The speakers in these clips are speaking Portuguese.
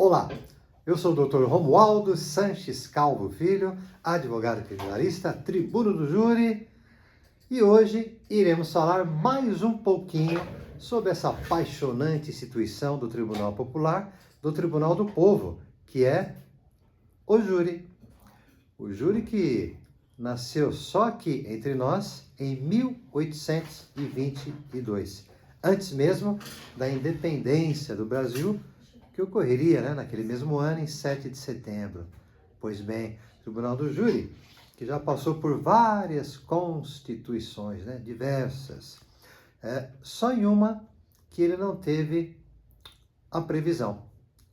Olá, eu sou o Dr. Romualdo Sanches Calvo Filho, advogado criminalista, tribuno do júri, e hoje iremos falar mais um pouquinho sobre essa apaixonante instituição do Tribunal Popular, do Tribunal do Povo, que é o júri. O júri que nasceu só aqui entre nós em 1822, antes mesmo da independência do Brasil, que ocorreria naquele mesmo ano, em 7 de setembro. Pois bem, o Tribunal do Júri, que já passou por várias constituições, diversas, só em uma que ele não teve a previsão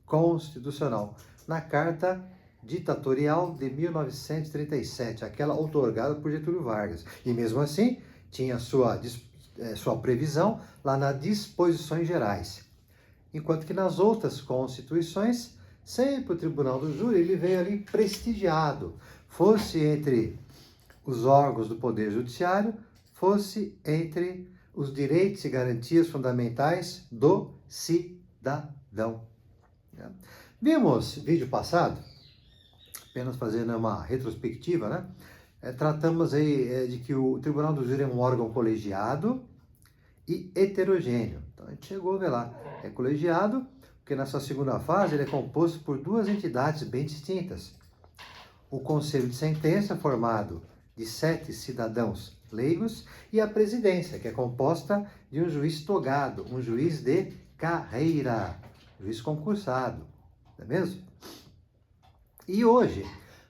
constitucional, na Carta Ditatorial de 1937, aquela outorgada por Getúlio Vargas. E mesmo assim, tinha sua previsão lá nas disposições gerais. Enquanto que nas outras constituições, sempre o Tribunal do Júri ele veio ali prestigiado, fosse entre os órgãos do Poder Judiciário, fosse entre os direitos e garantias fundamentais do cidadão. Vimos vídeo passado, apenas fazendo uma retrospectiva, tratamos aí de que o Tribunal do Júri é um órgão colegiado e heterogêneo. Então a gente chegou a ver lá, é colegiado, porque na sua segunda fase ele é composto por duas entidades bem distintas. O Conselho de Sentença, formado de 7 cidadãos leigos, e a presidência, que é composta de um juiz togado, um juiz de carreira, juiz concursado, não é mesmo? E hoje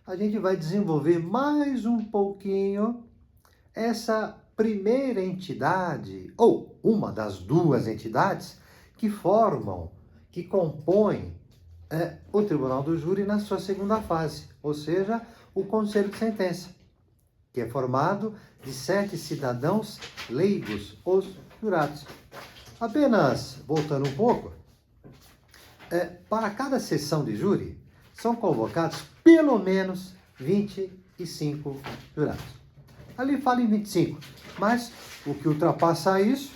a gente vai desenvolver mais um pouquinho essa primeira entidade, ou uma das duas entidades, que compõem o Tribunal do Júri na sua segunda fase, ou seja, o Conselho de Sentença, que é formado de 7 cidadãos leigos, os jurados. Apenas voltando um pouco, para cada sessão de júri, são convocados pelo menos 25 jurados. Ali fala em 25, mas o que ultrapassa isso,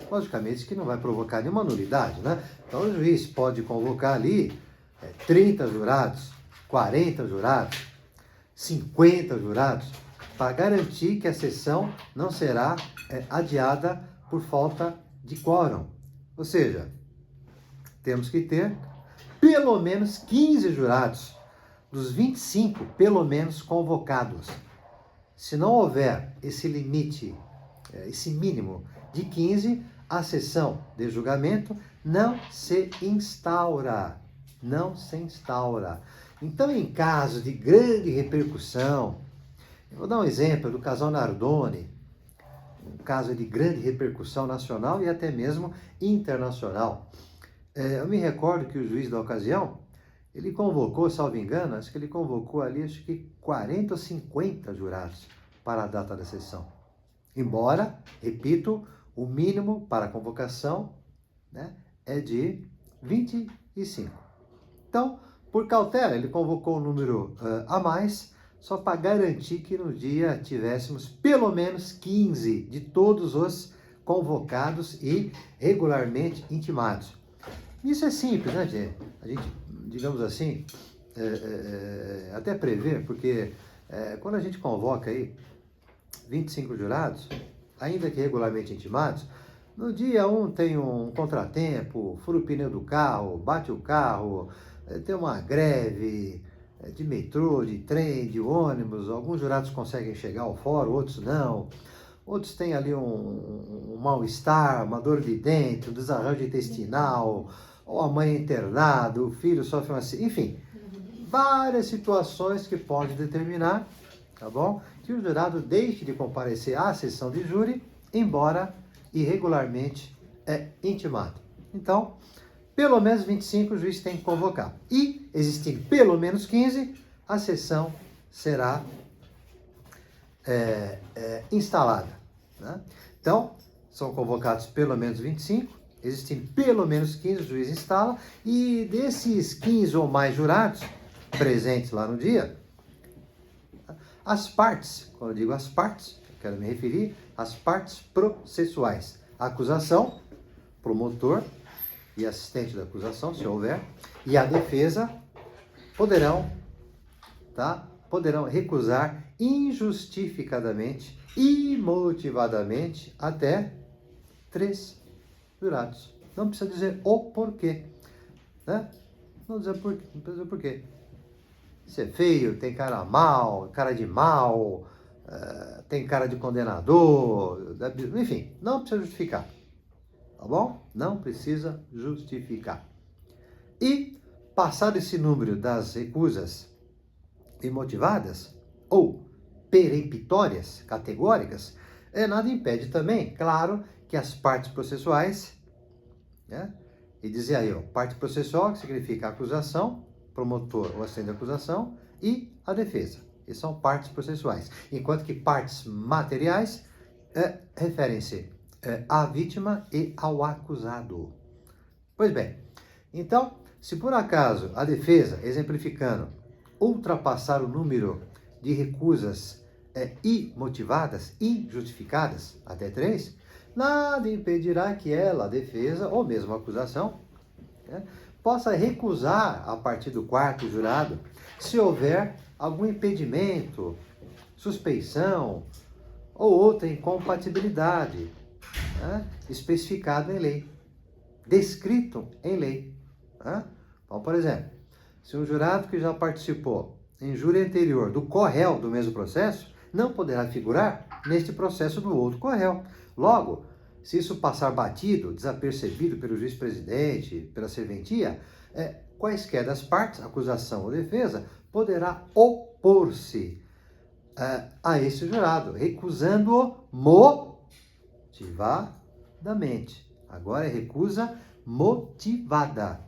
logicamente que não vai provocar nenhuma nulidade, Então o juiz pode convocar ali 30 jurados, 40 jurados, 50 jurados, para garantir que a sessão não será adiada por falta de quórum. Ou seja, temos que ter pelo menos 15 jurados, dos 25 pelo menos convocados. Se não houver esse limite, esse mínimo de 15, a sessão de julgamento não se instaura. Não se instaura. Então, em caso de grande repercussão, eu vou dar um exemplo do casal Nardoni, um caso de grande repercussão nacional e até mesmo internacional. Eu me recordo que o juiz da ocasião, ele convocou, salvo engano, acho que ele convocou ali 40 ou 50 jurados para a data da sessão. Embora, repito, o mínimo para a convocação é de 25. Então, por cautela, ele convocou um número a mais, só para garantir que no dia tivéssemos pelo menos 15 de todos os convocados e regularmente intimados. Isso é simples, gente? A gente, digamos assim, até prever, porque quando a gente convoca aí 25 jurados, ainda que regularmente intimados, no dia 1 tem um contratempo, fura o pneu do carro, bate o carro, tem uma greve de metrô, de trem, de ônibus, alguns jurados conseguem chegar ao fórum, outros não. Outros têm ali um mal-estar, uma dor de dente, um desarranjo intestinal, ou a mãe é internada, o filho sofre enfim, várias situações que podem determinar, tá bom? Que o jurado deixe de comparecer à sessão de júri, embora irregularmente intimado. Então, pelo menos 25 o juiz tem que convocar. E, existindo pelo menos 15, a sessão será instalada. Então, são convocados pelo menos 25, existindo pelo menos 15, o juiz instala, e desses 15 ou mais jurados presentes lá no dia, as partes, quando eu digo as partes, eu quero me referir às partes processuais, acusação, promotor e assistente da acusação, se houver, e a defesa poderão recusar injustificadamente, imotivadamente, até 3 jurados. Não precisa dizer o porquê, né? Não precisa dizer porquê. Se é feio, tem cara de mal, tem cara de condenador, enfim, não precisa justificar, tá bom? Não precisa justificar. E, passado esse número das recusas imotivadas ou peremptórias, categóricas, nada impede também, claro, que as partes processuais, né? E dizer aí, ó, parte processual, que significa a acusação, promotor ou assistente de acusação, e a defesa. E são partes processuais. Enquanto que partes materiais referem-se à vítima e ao acusado. Pois bem, então, se por acaso a defesa, exemplificando, ultrapassar o número de recusas imotivadas, injustificadas, até 3, nada impedirá que ela, a defesa, ou mesmo a acusação, possa recusar a partir do 4º jurado, se houver algum impedimento, suspeição ou outra incompatibilidade, especificado em lei, descrito em lei. Então, por exemplo, se um jurado que já participou em júri anterior do corréu do mesmo processo, não poderá figurar neste processo do outro corréu. Logo, se isso passar batido, desapercebido pelo juiz-presidente, pela serventia, quaisquer das partes, acusação ou defesa, poderá opor-se a esse jurado, recusando-o motivadamente. Agora é recusa motivada.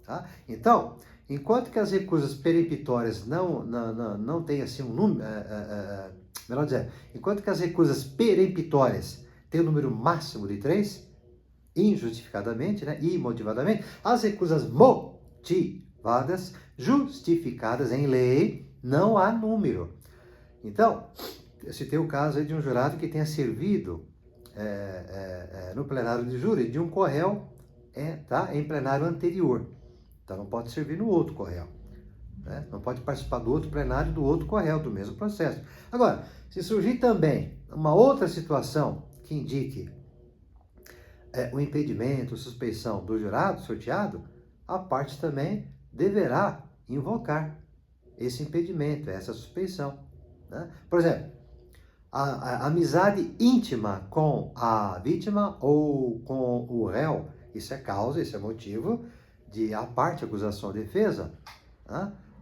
Tá? Então, enquanto que as recusas peremptórias não têm assim um número, melhor dizer, enquanto que as recusas peremptórias têm um número máximo de 3, injustificadamente, imotivadamente, as recusas motivadas, justificadas em lei, não há número. Então, eu citei o caso aí de um jurado que tenha servido no plenário de júri de um corréu em plenário anterior. Então, não pode servir no outro corréu. Não pode participar do outro plenário do outro corréu, do mesmo processo. Agora, se surgir também uma outra situação que indique o impedimento, suspeição do jurado sorteado, a parte também deverá invocar esse impedimento, essa suspeição. Por exemplo, a amizade íntima com a vítima ou com o réu, isso é causa, isso é motivo de a parte, acusação ou defesa,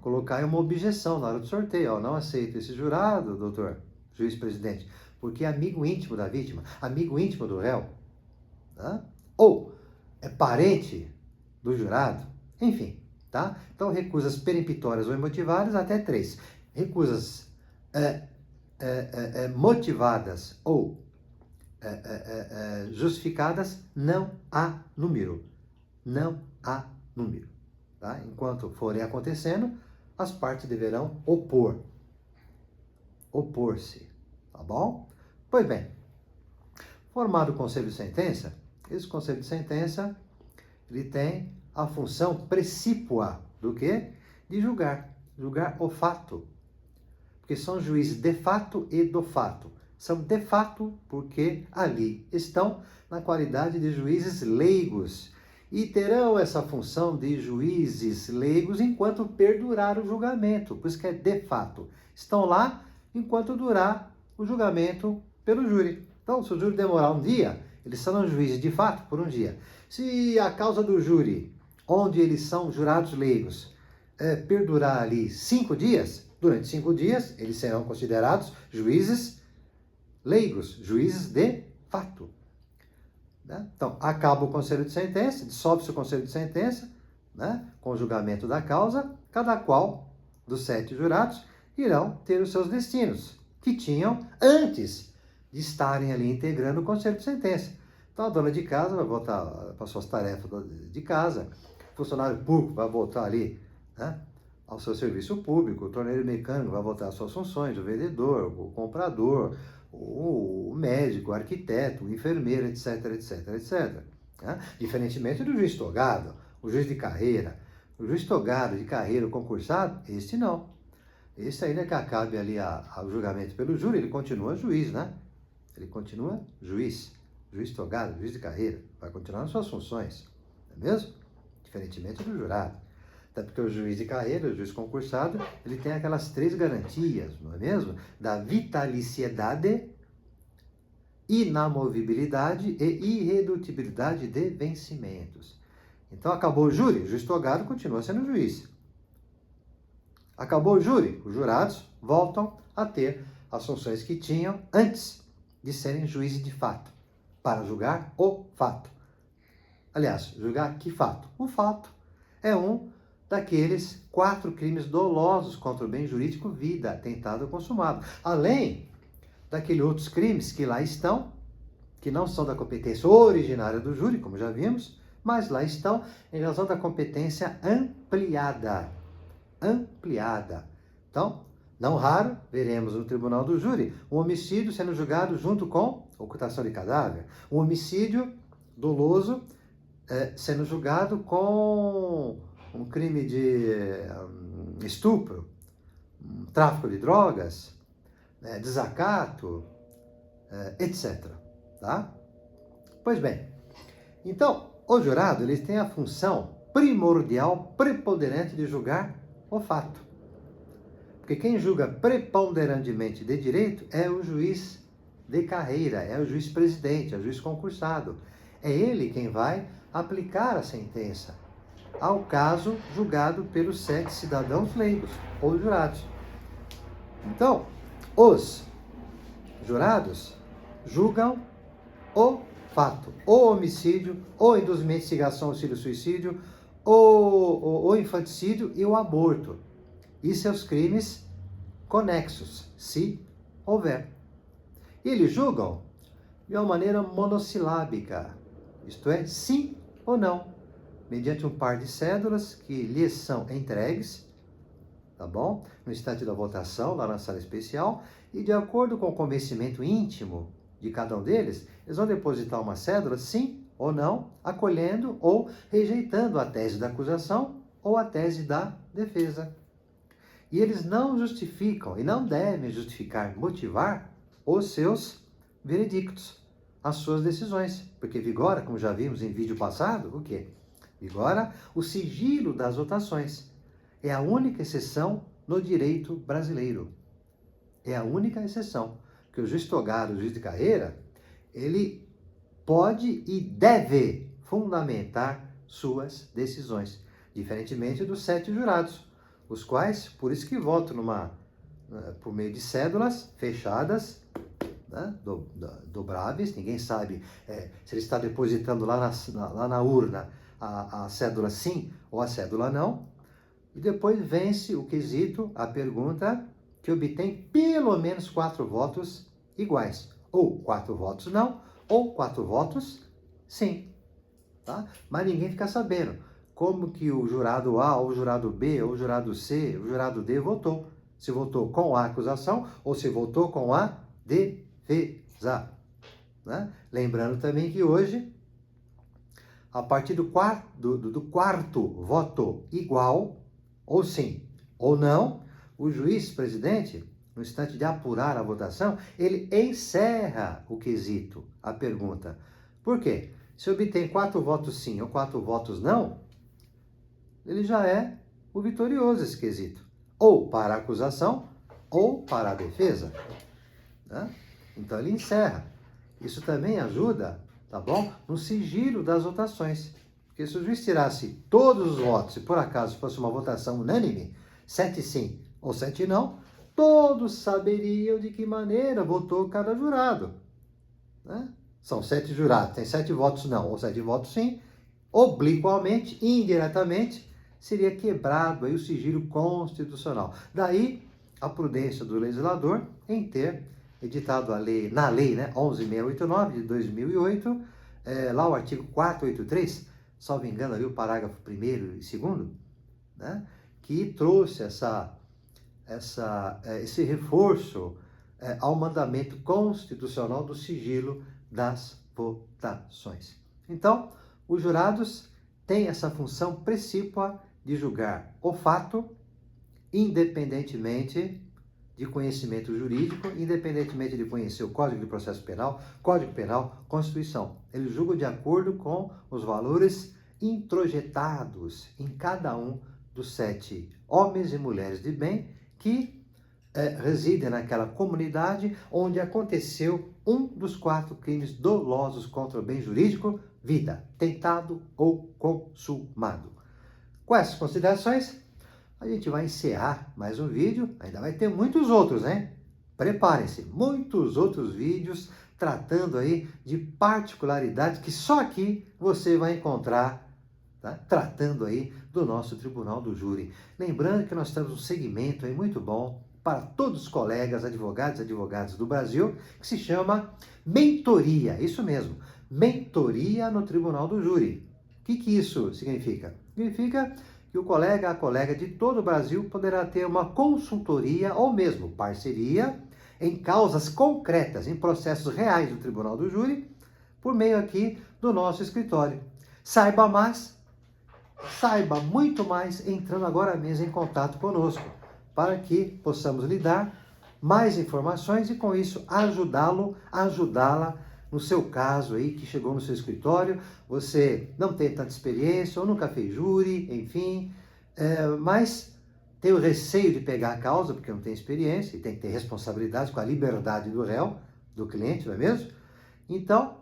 colocar uma objeção na hora do sorteio. Ó, não aceito esse jurado, doutor, juiz-presidente, porque é amigo íntimo da vítima, amigo íntimo do réu, ou é parente do jurado, enfim, tá? Então, recusas peremptórias ou imotivadas até 3. Recusas motivadas ou justificadas, não há número. Não há número. Tá? Enquanto forem acontecendo, as partes deverão opor-se. Tá bom? Pois bem, formado o conselho de sentença, esse conselho de sentença ele tem a função precípua do quê? De julgar o fato. Porque são juízes de fato e do fato. São de fato porque ali estão na qualidade de juízes leigos. E terão essa função de juízes leigos enquanto perdurar o julgamento. Por isso que é de fato. Estão lá enquanto durar o julgamento pelo júri. Então, se o júri demorar um dia, eles serão juízes de fato por um dia. Se a causa do júri, onde eles são jurados leigos, perdurar ali 5 dias, durante 5 dias, eles serão considerados juízes leigos, juízes de fato. Então, acaba o conselho de sentença, dissolve-se o conselho de sentença, com o julgamento da causa, cada qual dos 7 jurados irão ter os seus destinos, que tinham antes de estarem ali integrando o conselho de sentença. Então, a dona de casa vai voltar para suas tarefas de casa, o funcionário público vai voltar ali, ao seu serviço público, o torneiro mecânico vai voltar às suas funções, o vendedor, o comprador, o médico, o arquiteto, o enfermeiro, etc, etc, etc. né? Diferentemente do juiz togado, o juiz de carreira. O juiz togado de carreira, o concursado, este não. Esse ainda que acabe ali ao julgamento pelo júri, ele continua juiz, né? Ele continua juiz. Juiz togado, juiz de carreira, vai continuar nas suas funções, não é mesmo? Diferentemente do jurado. Até porque o juiz de carreira, o juiz concursado, ele tem aquelas 3 garantias, não é mesmo? Da vitaliciedade, inamovibilidade e irredutibilidade de vencimentos. Então, acabou o júri, o juiz togado continua sendo juiz. Acabou o júri, os jurados voltam a ter as funções que tinham antes de serem juízes de fato, para julgar o fato. Aliás, julgar que fato? O fato é um daqueles 4 crimes dolosos contra o bem jurídico, vida, atentado ou consumado. Além daqueles outros crimes que lá estão, que não são da competência originária do júri, como já vimos, mas lá estão em razão da competência ampliada. Ampliada. Então, não raro, veremos no tribunal do júri um homicídio sendo julgado junto com ocultação de cadáver, um homicídio doloso sendo julgado com um crime de estupro, tráfico de drogas, desacato, etc. Tá? Pois bem, então, o jurado eles têm a função primordial, preponderante de julgar o fato. Porque quem julga preponderantemente de direito é o juiz de carreira, é o juiz presidente, é o juiz concursado. É ele quem vai aplicar a sentença ao caso julgado pelos 7 cidadãos leigos ou jurados. Então, os jurados julgam o fato, o homicídio, o induzimento, instigação, auxílio, suicídio, o infanticídio e o aborto. E seus crimes conexos, se houver. E eles julgam de uma maneira monossilábica, isto é, sim ou não, mediante um par de cédulas que lhes são entregues, tá bom? No instante da votação, lá na sala especial, e de acordo com o convencimento íntimo de cada um deles, eles vão depositar uma cédula, sim ou não, acolhendo ou rejeitando a tese da acusação ou a tese da defesa. E eles não justificam e não devem justificar, motivar os seus veredictos, as suas decisões, porque vigora, como já vimos em vídeo passado, o quê? Vigora o sigilo das votações. É a única exceção no direito brasileiro. É a única exceção que o juiz togado, o juiz de carreira, ele pode e deve fundamentar suas decisões, diferentemente dos 7 jurados, os quais, por isso que votam por meio de cédulas fechadas, né, dobráveis, ninguém sabe se ele está depositando lá na urna a cédula sim ou a cédula não, e depois vence o quesito, a pergunta, que obtém pelo menos 4 votos iguais, ou 4 votos não, ou 4 votos sim, tá? Mas ninguém fica sabendo como que o jurado A, ou o jurado B, ou o jurado C, o jurado D votou. Se votou com a acusação ou se votou com a defesa. Né? Lembrando também que hoje, a partir do quarto voto igual, ou sim ou não, o juiz presidente, no instante de apurar a votação, ele encerra o quesito, a pergunta. Por quê? Se obtém 4 votos sim ou 4 votos não, ele já é o vitorioso esse quesito. Ou para a acusação, ou para a defesa. Né? Então ele encerra. Isso também ajuda, tá bom? No sigilo das votações. Porque se o juiz tirasse todos os votos, e por acaso fosse uma votação unânime, 7 sim ou 7 não, todos saberiam de que maneira votou cada jurado. Né? São 7 jurados, tem 7 votos não ou 7 votos sim, obliquamente, indiretamente, seria quebrado aí o sigilo constitucional. Daí a prudência do legislador em ter editado a lei, na lei, né, 11.689 de 2008, lá o artigo 483, salvo engano ali o parágrafo 1º e 2º, né, que trouxe esse reforço ao mandamento constitucional do sigilo das votações. Então, Os jurados têm essa função precípua de julgar o fato, independentemente de conhecimento jurídico, independentemente de conhecer o Código de Processo Penal, Código Penal, Constituição. Eles julgam de acordo com os valores introjetados em cada um dos 7 homens e mulheres de bem que residem naquela comunidade onde aconteceu um dos 4 crimes dolosos contra o bem jurídico, vida, tentado ou consumado. Com essas considerações, a gente vai encerrar mais um vídeo, ainda vai ter muitos outros, né? Preparem-se, muitos outros vídeos tratando aí de particularidades que só aqui você vai encontrar, tá? Tratando aí do nosso Tribunal do Júri. Lembrando que nós temos um segmento aí muito bom para todos os colegas, advogados e advogadas do Brasil, que se chama mentoria, isso mesmo, mentoria no Tribunal do Júri. O que isso significa? Significa que o colega, a colega de todo o Brasil poderá ter uma consultoria ou mesmo parceria em causas concretas, em processos reais do Tribunal do Júri, por meio aqui do nosso escritório. Saiba mais, saiba muito mais entrando agora mesmo em contato conosco, para que possamos lhe dar mais informações e com isso ajudá-la no seu caso aí que chegou no seu escritório, você não tem tanta experiência ou nunca fez júri, enfim, mas tem o receio de pegar a causa porque não tem experiência e tem que ter responsabilidade com a liberdade do réu, do cliente, não é mesmo? Então,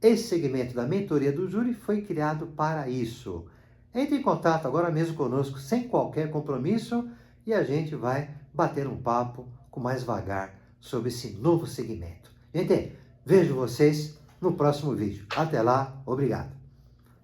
esse segmento da mentoria do júri foi criado para isso. Entre em contato agora mesmo conosco, sem qualquer compromisso, e a gente vai bater um papo com mais vagar sobre esse novo segmento. Gente, vejo vocês no próximo vídeo. Até lá, obrigado.